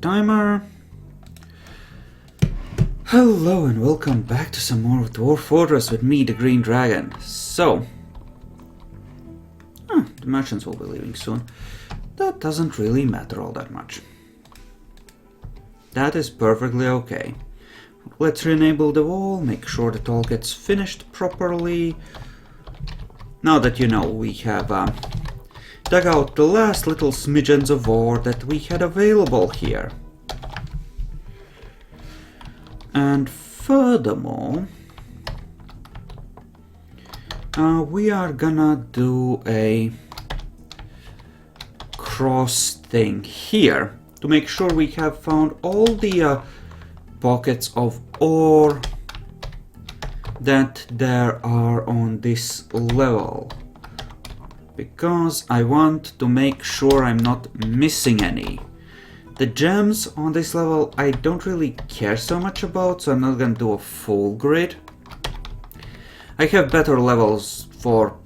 timer. Hello and welcome back to some more of Dwarf Fortress with me, the Green Dragon. So, the merchants will be leaving soon. That doesn't really matter all that much. That is perfectly okay. Let's re-enable the wall, make sure that all gets finished properly. Now that you know we have dug out the last little smidgens of ore that we had available here. And furthermore, we are gonna do a cross thing here to make sure we have found all the pockets of ore that there are on this level, because I want to make sure I'm not missing any. The gems on this level I don't really care so much about, so I'm not gonna do a full grid. I have better levels for,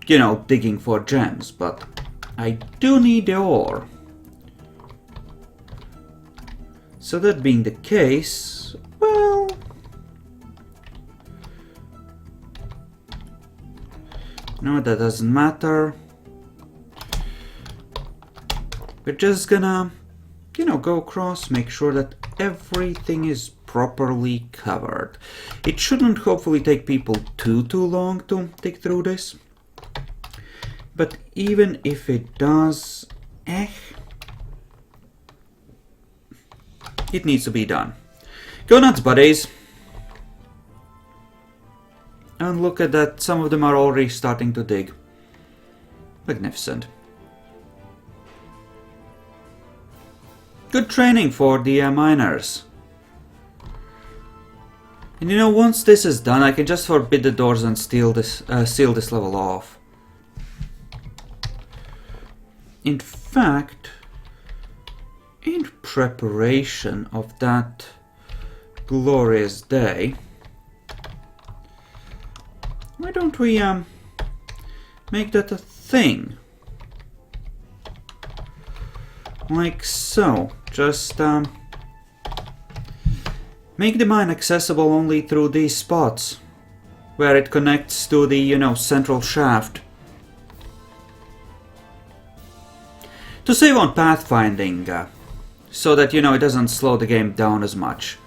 you know, digging for gems, but I do need the ore. So that being the case, well, no, that doesn't matter. We're just gonna, you know, go across, make sure that everything is properly covered. It shouldn't hopefully take people too long to dig through this. But even if it does, it needs to be done. Go nuts, buddies! And look at that, some of them are already starting to dig. Magnificent. Good training for the miners. And you know, once this is done, I can just forbid the doors and seal this level off. In fact, in preparation of that glorious day, why don't we make that a thing? Like so. Just make the mine accessible only through these spots where it connects to the, you know, central shaft. To save on pathfinding, so that, you know, it doesn't slow the game down as much,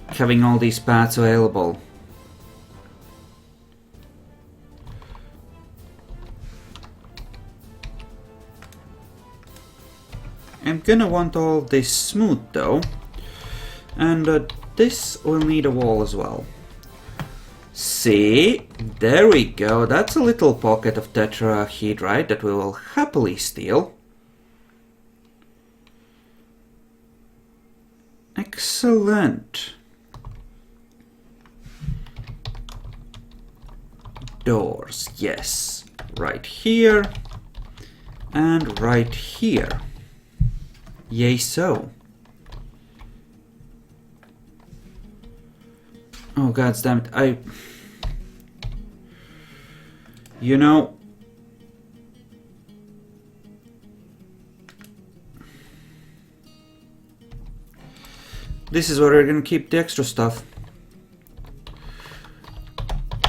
having all these paths available. I'm gonna want all this smooth though, and this will need a wall as well. See, there we go, that's a little pocket of tetrahedrite that we will happily steal. Excellent. Doors, yes, right here and right here. Yay so. Oh god damn it, you know, this is where we're gonna keep the extra stuff.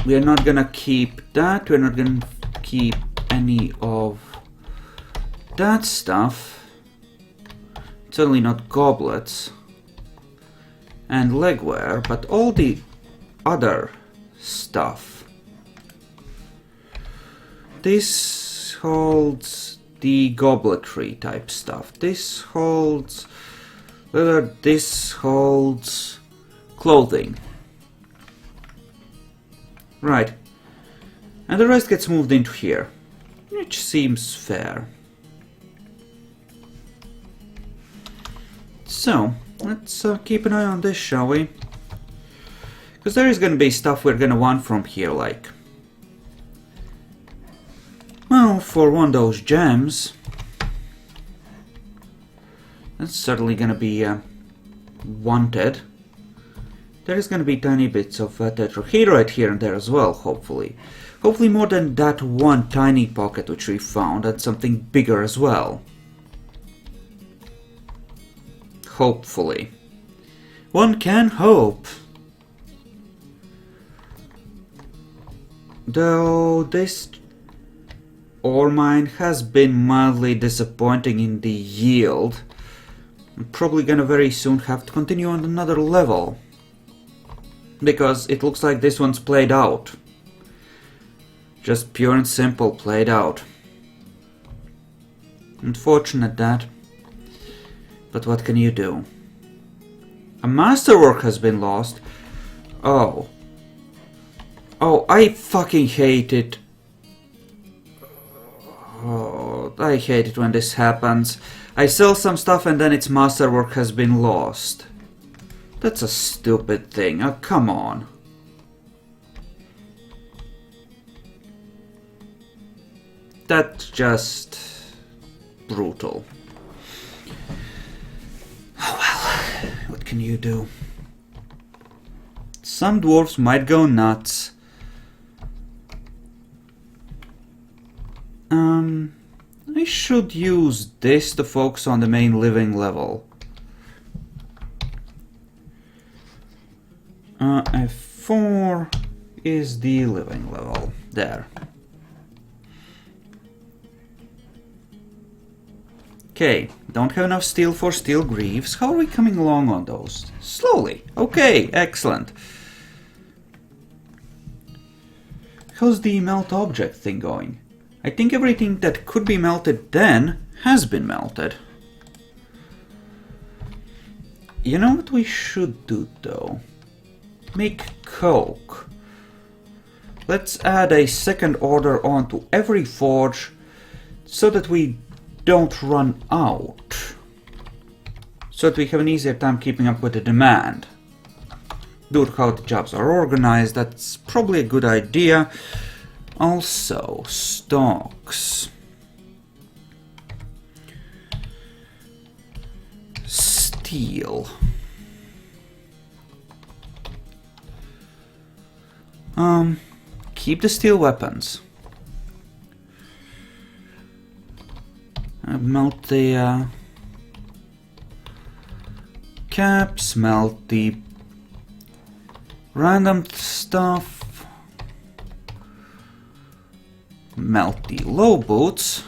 We are not gonna keep that, we're not gonna keep any of that stuff. Certainly not goblets and legwear, but all the other stuff. This holds the gobletry type stuff. This holds leather. This holds clothing. Right. And the rest gets moved into here, which seems fair. So, let's keep an eye on this, shall we? Because there is going to be stuff we're going to want from here, like, well, for one, those gems. That's certainly going to be wanted. There is going to be tiny bits of tetrahedrite here and there as well, hopefully. Hopefully more than that one tiny pocket which we found, and something bigger as well. Hopefully. One can hope. Though this ore mine has been mildly disappointing in the yield, I'm probably gonna very soon have to continue on another level. Because it looks like this one's played out. Just pure and simple played out. Unfortunate that. But what can you do? A masterwork has been lost. Oh. Oh, I fucking hate it. Oh, I hate it when this happens. I sell some stuff and then its masterwork has been lost. That's a stupid thing. Oh, come on. That's just brutal. Oh well, what can you do? Some dwarves might go nuts. I should use this to focus on the main living level. F4 is the living level. There. Okay, don't have enough steel for steel greaves. How are we coming along on those? Slowly. Okay, excellent. How's the melt object thing going? I think everything that could be melted then has been melted. You know what we should do though? Make coke. Let's add a second order onto every forge so that we don't run out. So that we have an easier time keeping up with the demand. Due to how the jobs are organized, that's probably a good idea. Also, stocks. Steel. Keep the steel weapons. Melt the caps, melt the random stuff, melt the low boots,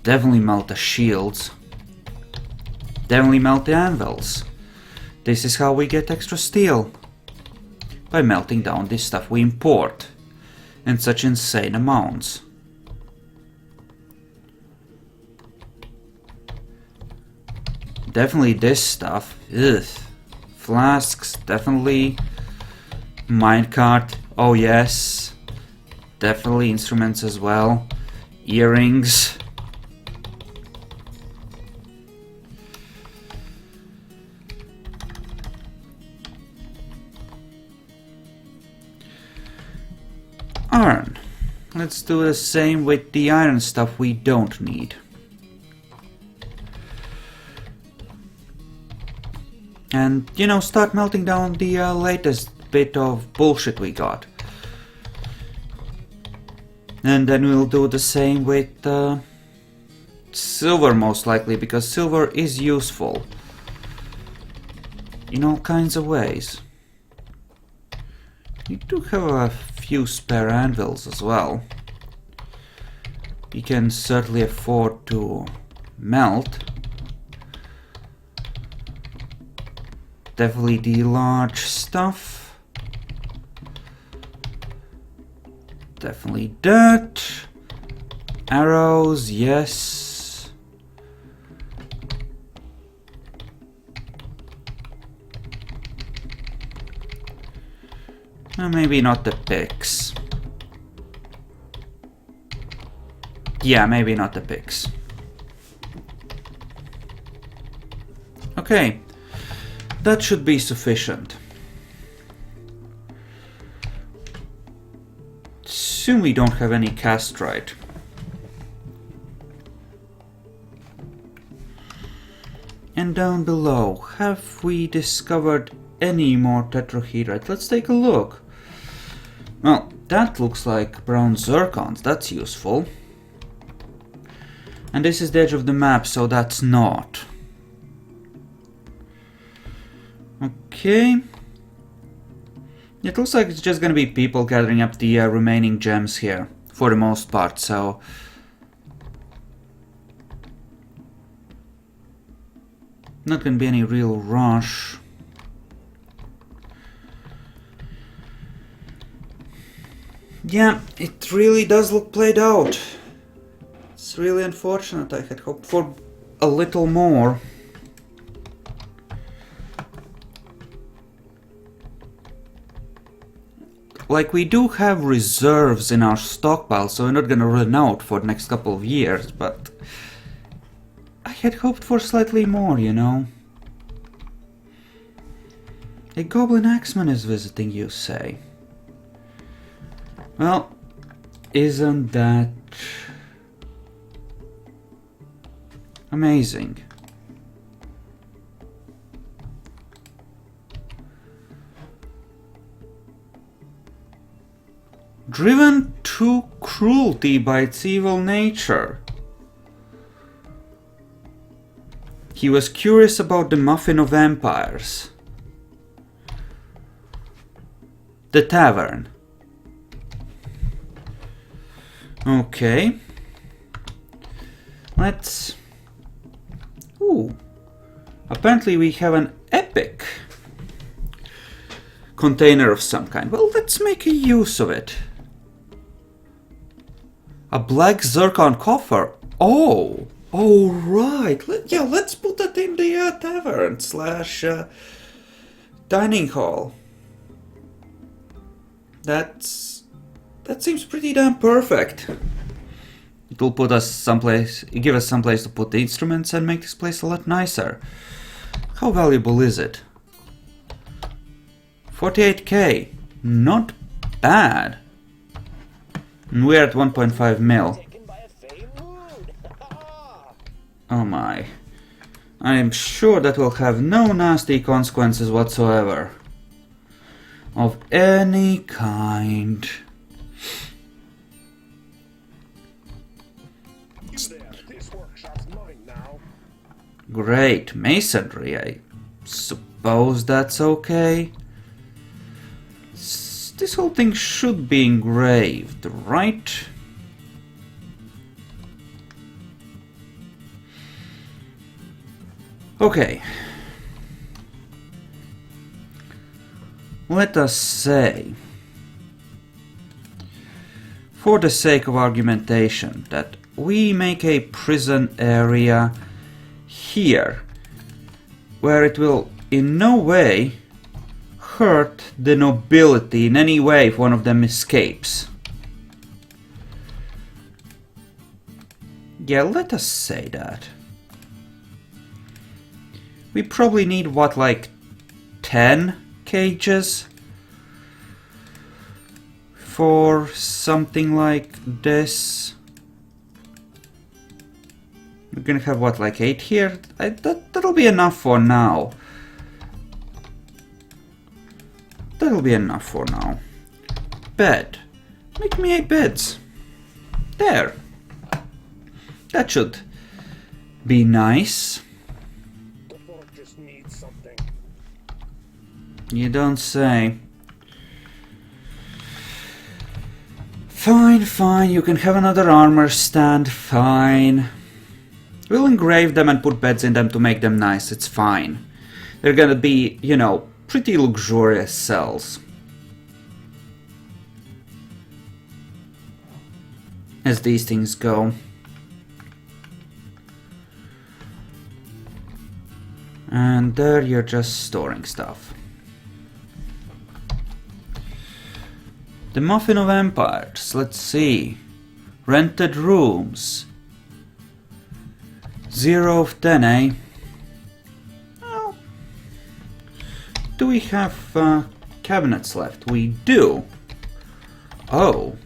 definitely melt the shields, definitely melt the anvils. This is how we get extra steel. By melting down this stuff we import in such insane amounts. Definitely this stuff. Ugh. Flasks, definitely. Minecart, oh yes. Definitely instruments as well. Earrings. Iron. Let's do the same with the iron stuff we don't need. And, you know, start melting down the latest bit of bullshit we got. And then we'll do the same with silver most likely, because silver is useful in all kinds of ways. We do have a few spare anvils as well. We can certainly afford to melt. Definitely the large stuff. Definitely that. Arrows, yes. Maybe not the picks. Yeah, maybe not the picks. Okay. That should be sufficient. Soon we don't have any castrite. And down below, have we discovered any more tetrahedrite? Let's take a look. Well, that looks like brown zircons, that's useful. And this is the edge of the map, so that's not. Okay. It looks like it's just gonna be people gathering up the remaining gems here, for the most part, so... Not gonna be any real rush. Yeah, it really does look played out. It's really unfortunate. I had hoped for a little more. Like, we do have reserves in our stockpile, so we're not gonna run out for the next couple of years, but... I had hoped for slightly more, you know? A goblin axeman is visiting, you say? Well, isn't that... amazing? Driven to cruelty by its evil nature. He was curious about the Muffin of Empires. The tavern. Okay. Let's... Ooh. Apparently we have an epic container of some kind. Well, let's make a use of it. A black zircon coffer. Oh! Oh, right. Yeah, let's put that in the tavern / dining hall. That seems pretty damn perfect. It will put us someplace, give us someplace to put the instruments and make this place a lot nicer. How valuable is it? 48k. Not bad. And we're at 1.5 mil. Oh my. I am sure that will have no nasty consequences whatsoever. Of any kind. Great. Masonry. I suppose that's okay. This whole thing should be engraved, right? Okay. Let us say, for the sake of argumentation, that we make a prison area here, where it will in no way hurt the nobility in any way if one of them escapes. Yeah, let us say that. We probably need, what, like 10 cages for something like this. We're gonna have, what, like 8 here? That'll be enough for now. That'll be enough for now. Bed. Make me 8 beds. There. That should be nice. You don't say. Fine, fine, you can have another armor stand, fine. We'll engrave them and put beds in them to make them nice, it's fine. They're gonna be, you know, pretty luxurious cells. As these things go. And there you're just storing stuff. The Muffin of Empires, let's see. Rented rooms. 0 of 10, eh? Well, do we have cabinets left? We do. Oh.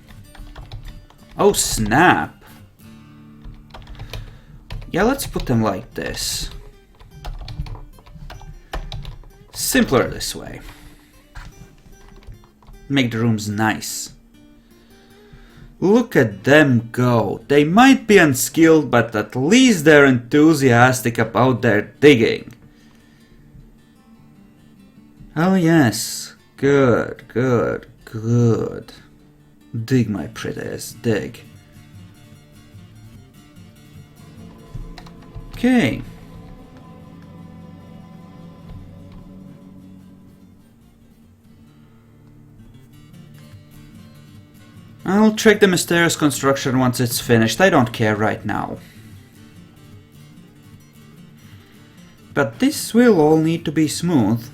Oh, snap. Yeah, let's put them like this. Simpler this way. Make the rooms nice. Look at them go. They might be unskilled, but at least they're enthusiastic about their digging. Oh yes, good, good, good. Dig, my pretties, dig. Okay. I'll check the mysterious construction once it's finished. I don't care right now. But this will all need to be smooth.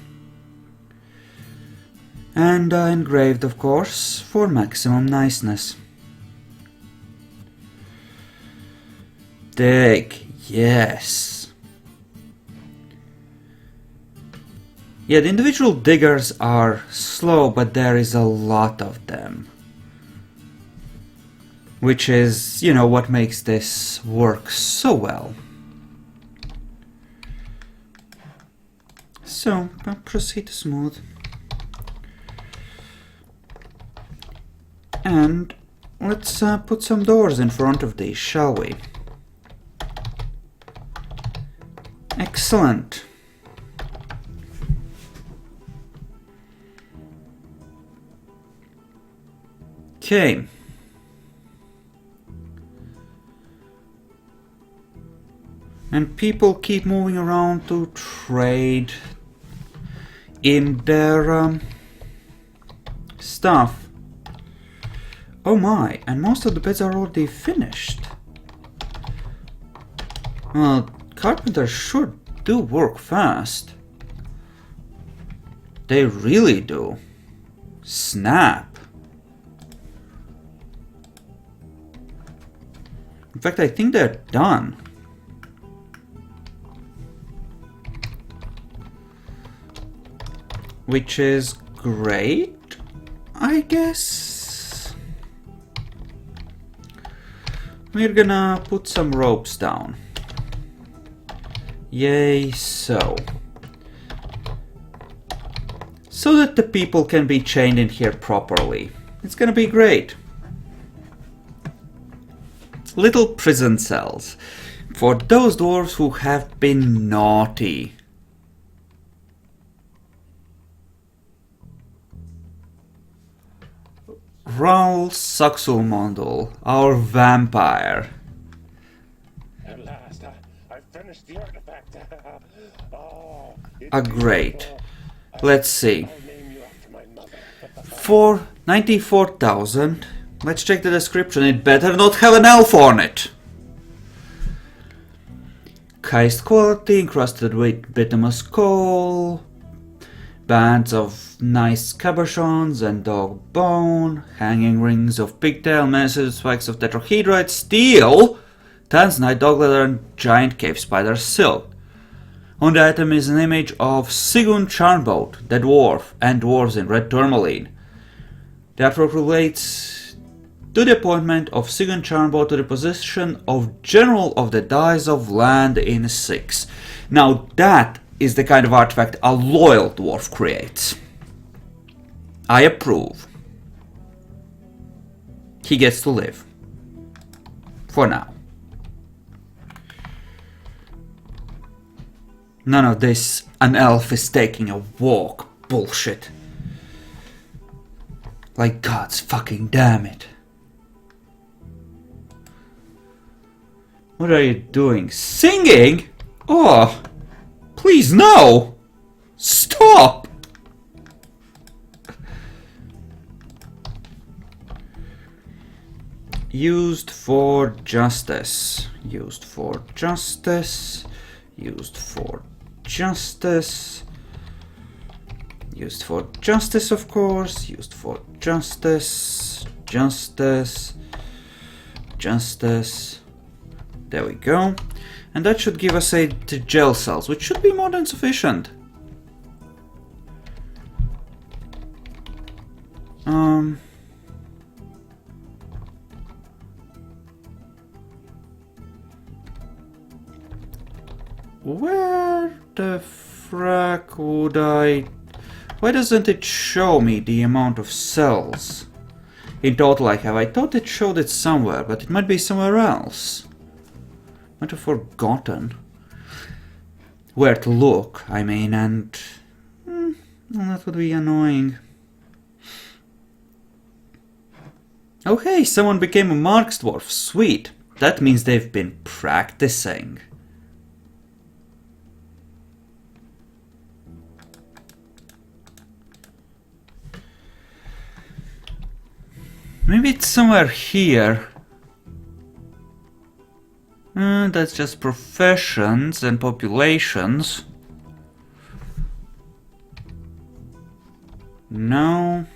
And engraved, of course, for maximum niceness. Dig, yes. Yeah, the individual diggers are slow, but there is a lot of them. Which is, you know, what makes this work so well. So, proceed to smooth. And let's put some doors in front of these, shall we? Excellent. Okay. And people keep moving around to trade in their stuff. Oh my, and most of the beds are already finished. Well, carpenters sure do work fast. They really do. Snap. In fact, I think they're done. Which is great, I guess. We're gonna put some ropes down. Yay, so. So that the people can be chained in here properly. It's gonna be great. Little prison cells. For those dwarves who have been naughty. Raul Saxulmondel, our vampire. At last, I finished the artifact. Oh, Great. Let's see. I'll name you after my mother. For 94,000, let's check the description. It better not have an elf on it. Cast quality, encrusted with bituminous coal, bands of nice cabochons and dog bone, hanging rings of pigtail, massive spikes of tetrahedrite, steel, tanzanite, dog leather, and giant cave spider silk. On the item is an image of Sigurd Charnbolt, the dwarf, and dwarves in red tourmaline. The artwork relates to the appointment of Sigurd Charnbolt to the position of General of the Dice of Land in 6. Now that is the kind of artifact a loyal dwarf creates. I approve. He gets to live. For now. None of this, an elf is taking a walk bullshit. Like God's fucking damn it. What are you doing? Singing? Oh, please no! Stop! Used for justice. Used for justice. Used for justice. Used for justice, of course. Used for justice. Justice. Justice. There we go. And that should give us 8 gel cells, which should be more than sufficient. Where the frack would I... Why doesn't it show me the amount of cells in total I have? I thought it showed it somewhere, but it might be somewhere else. Might have forgotten where to look, I mean, and Well, that would be annoying. Oh hey, someone became a Marks Dwarf. Sweet. That means they've been practicing. Maybe it's somewhere here. That's just professions and populations. No.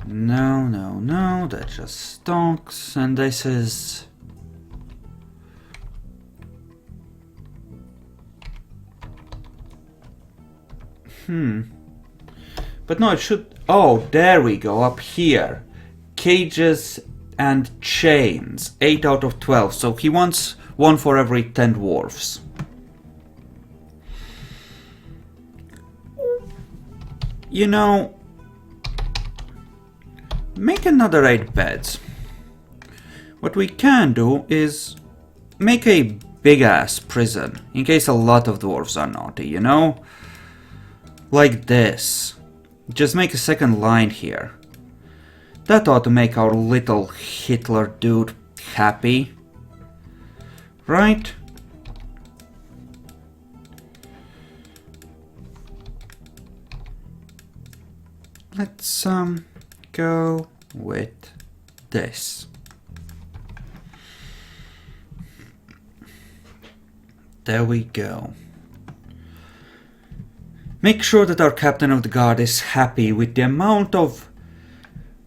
No, that's just stocks, and this is... But no, it should... Oh, there we go, up here. Cages and chains, 8 out of 12, so he wants one for every 10 dwarfs. You know... Make another 8 beds. What we can do is make a big-ass prison, in case a lot of dwarves are naughty, you know? Like this. Just make a second line here. That ought to make our little Hitler dude happy. Right? Let's, go with this. There we go. Make sure that our captain of the guard is happy with the amount of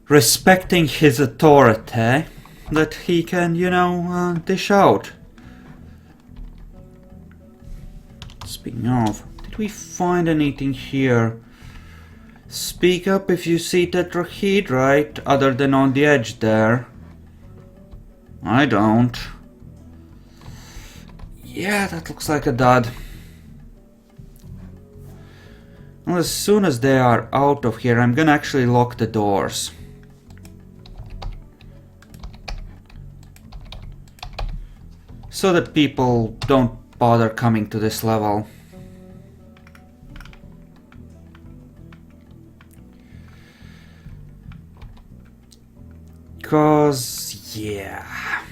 respecting his authority that he can, you know, dish out. Speaking of, did we find anything here? Speak up if you see tetrahedrite other than on the edge there. I don't. Yeah, that looks like a dud. Well, as soon as they are out of here, I'm gonna actually lock the doors. So that people don't bother coming to this level. Because, yeah.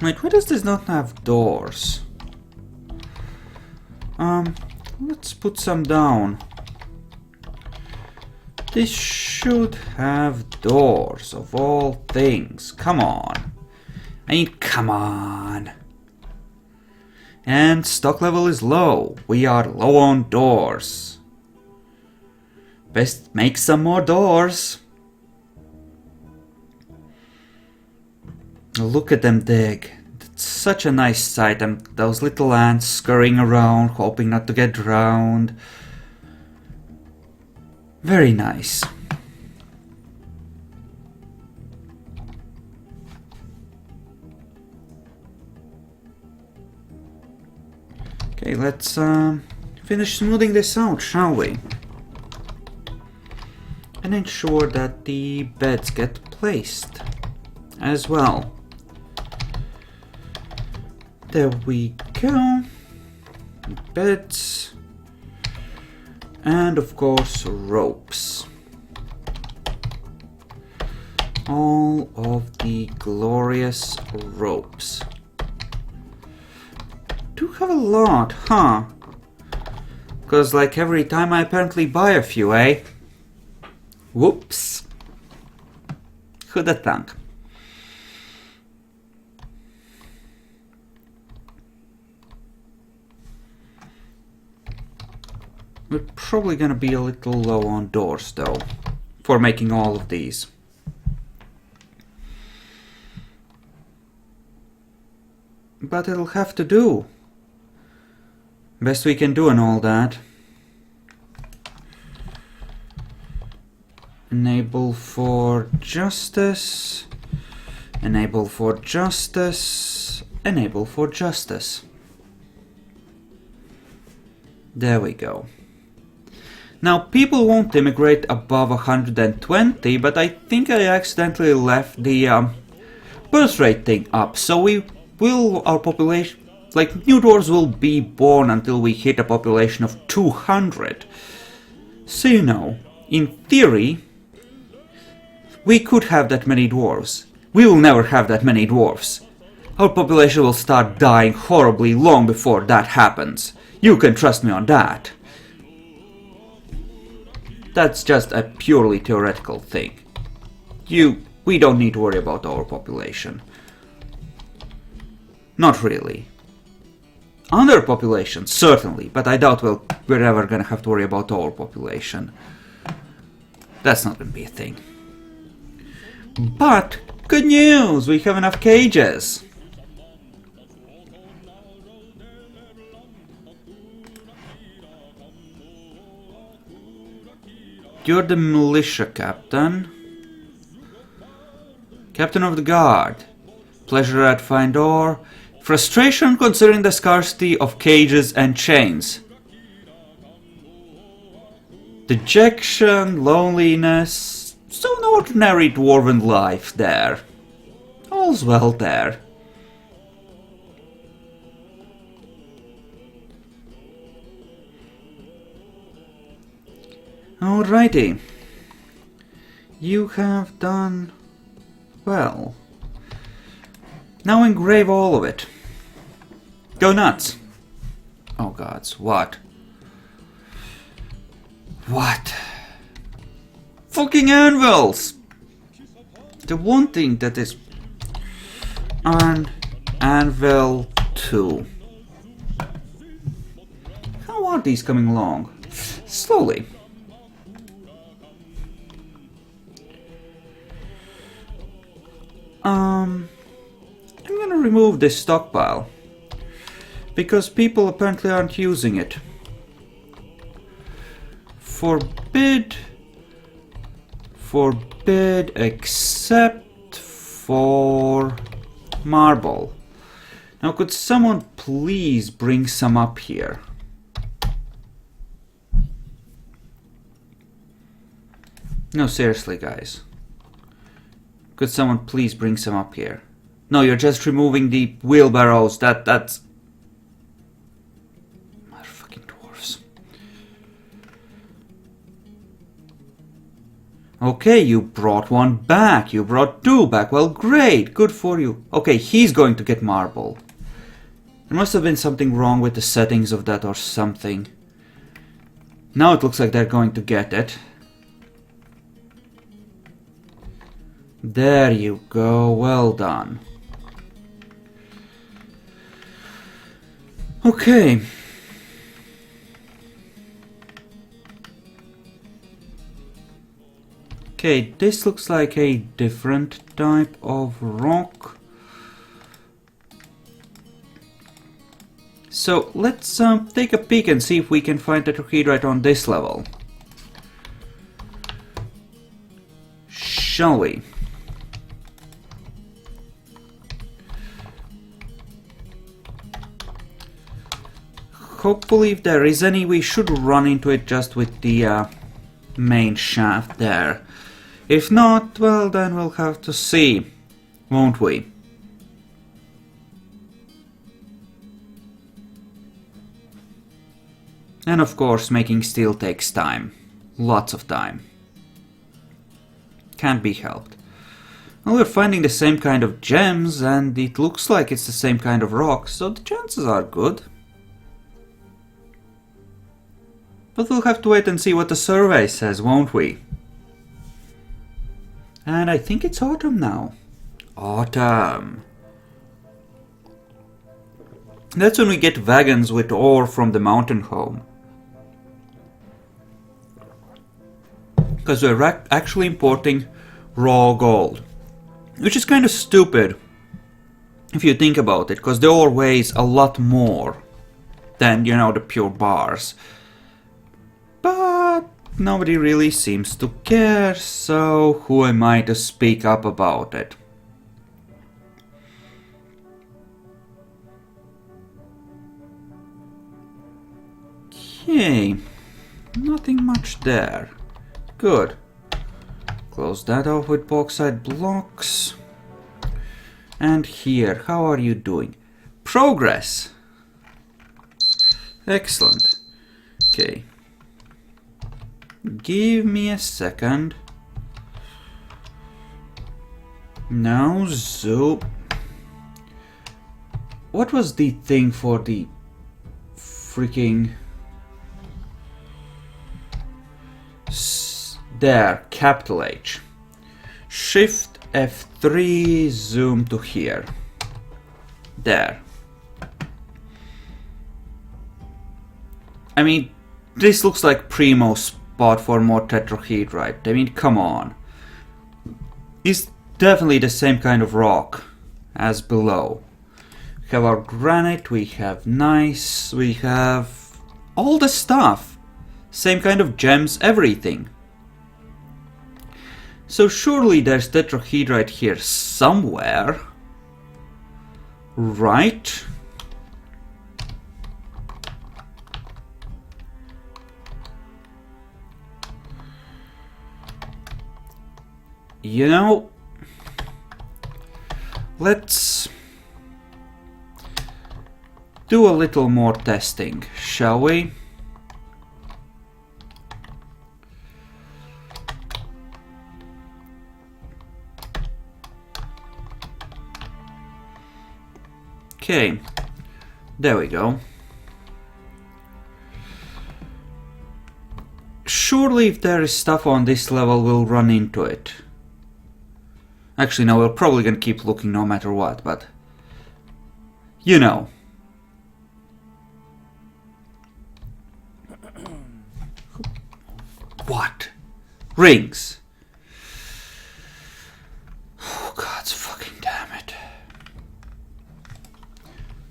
Wait, why does this not have doors? Let's put some down. This should have doors, of all things. Come on. I mean, come on. And stock level is low. We are low on doors. Best make some more doors. Look at them dig. It's such a nice sight. And those little ants scurrying around, hoping not to get drowned. Very nice. Okay, let's finish smoothing this out, shall we? And ensure that the beds get placed as well. There we go. Beds. And of course ropes. All of the glorious ropes. Do have a lot, huh? Because like every time I apparently buy a few, eh? Whoops. Who'da thunk? We're probably gonna be a little low on doors though, for making all of these. But it'll have to do. Best we can do and all that. Enable for justice. Enable for justice. Enable for justice. There we go. Now, people won't immigrate above 120, but I think I accidentally left the birth rate thing up, so our population Like, new dwarves will be born until we hit a population of 200. So, you know, in theory, we could have that many dwarves. We will never have that many dwarves. Our population will start dying horribly long before that happens. You can trust me on that. That's just a purely theoretical thing. We don't need to worry about our population. Not really. Underpopulation, certainly, but I doubt we're ever gonna have to worry about our population. That's not gonna be a thing. But, good news! We have enough cages! You're the militia captain. Captain of the guard. Pleasure at fine door. Frustration considering the scarcity of cages and chains. Dejection, loneliness. So an ordinary dwarven life there. All's well there. Alrighty. You have done well. Now engrave all of it. Go nuts. Oh gods, what? What? Fucking anvils! The one thing that is on anvil 2. How are these coming along? Slowly. I'm gonna remove this stockpile because people apparently aren't using it. Forbid except for marble. Now could someone please bring some up here? No, seriously guys. Could someone please bring some up here? No, you're just removing the wheelbarrows. That's... Motherfucking dwarves. Okay, you brought one back. You brought 2 back. Well, great. Good for you. Okay, he's going to get marble. There must have been something wrong with the settings of that or something. Now it looks like they're going to get it. There you go, well done. Okay. Okay, this looks like a different type of rock. So let's take a peek and see if we can find tetrahedrite on this level. Shall we? Hopefully if there is any, we should run into it just with the main shaft there. If not, well then we'll have to see, won't we? And of course making steel takes time. Lots of time. Can't be helped. Well, we're finding the same kind of gems and it looks like it's the same kind of rock, so the chances are good. But we'll have to wait and see what the survey says, won't we? And I think it's autumn now. Autumn. That's when we get wagons with ore from the mountain home. Because we're actually importing raw gold. Which is kind of stupid if you think about it, because the ore weighs a lot more than, you know, the pure bars. But nobody really seems to care, so who am I to speak up about it? Okay, nothing much there. Good. Close that off with bauxite blocks. And here, how are you doing? Progress! Excellent. Okay. Give me a second. Now, so... What was the thing for the freaking... There, capital H. Shift F3, zoom to here. There. I mean, this looks like primo spot for more tetrahedrite. I mean, come on. It's definitely the same kind of rock as below. We have our granite, we have gneiss, we have all the stuff. Same kind of gems, everything. So surely there's tetrahedrite here somewhere. Right? You know, let's do a little more testing, shall we? Okay, there we go. Surely if there is stuff on this level, we'll run into it. Actually, no, we're probably gonna keep looking no matter what, but... You know. What? Rings. Oh, God's fucking damn it.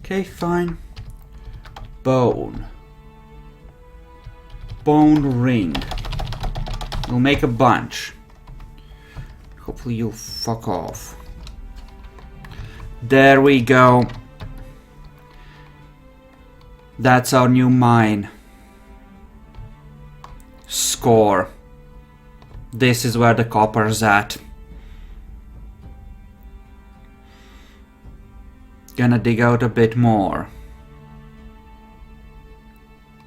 Okay, fine. Bone. Bone ring. We'll make a bunch. Hopefully you'll fuck off. There we go. That's our new mine. Score. This is where the copper's at. Gonna dig out a bit more.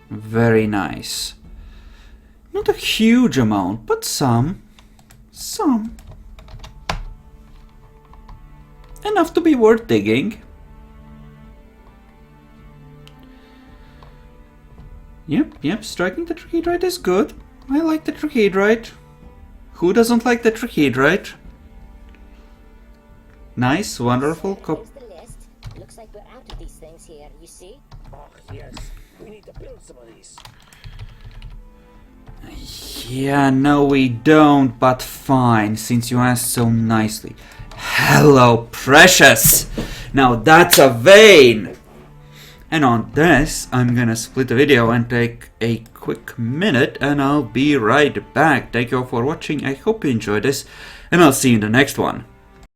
Very nice. Not a huge amount, but some. Some. Enough to be worth digging. Yep, striking the tetrahedrite is good. I like the tetrahedrite. Who doesn't like the tetrahedrite? Nice, wonderful. Here's the list. Looks like we're out of these things here, you see? Oh, yes. We need to build some of these. Yeah, no we don't, but fine, since you asked so nicely. Hello, precious! Now that's a vein! And on this, I'm gonna split the video and take a quick minute, and I'll be right back. Thank you all for watching, I hope you enjoyed this, and I'll see you in the next one.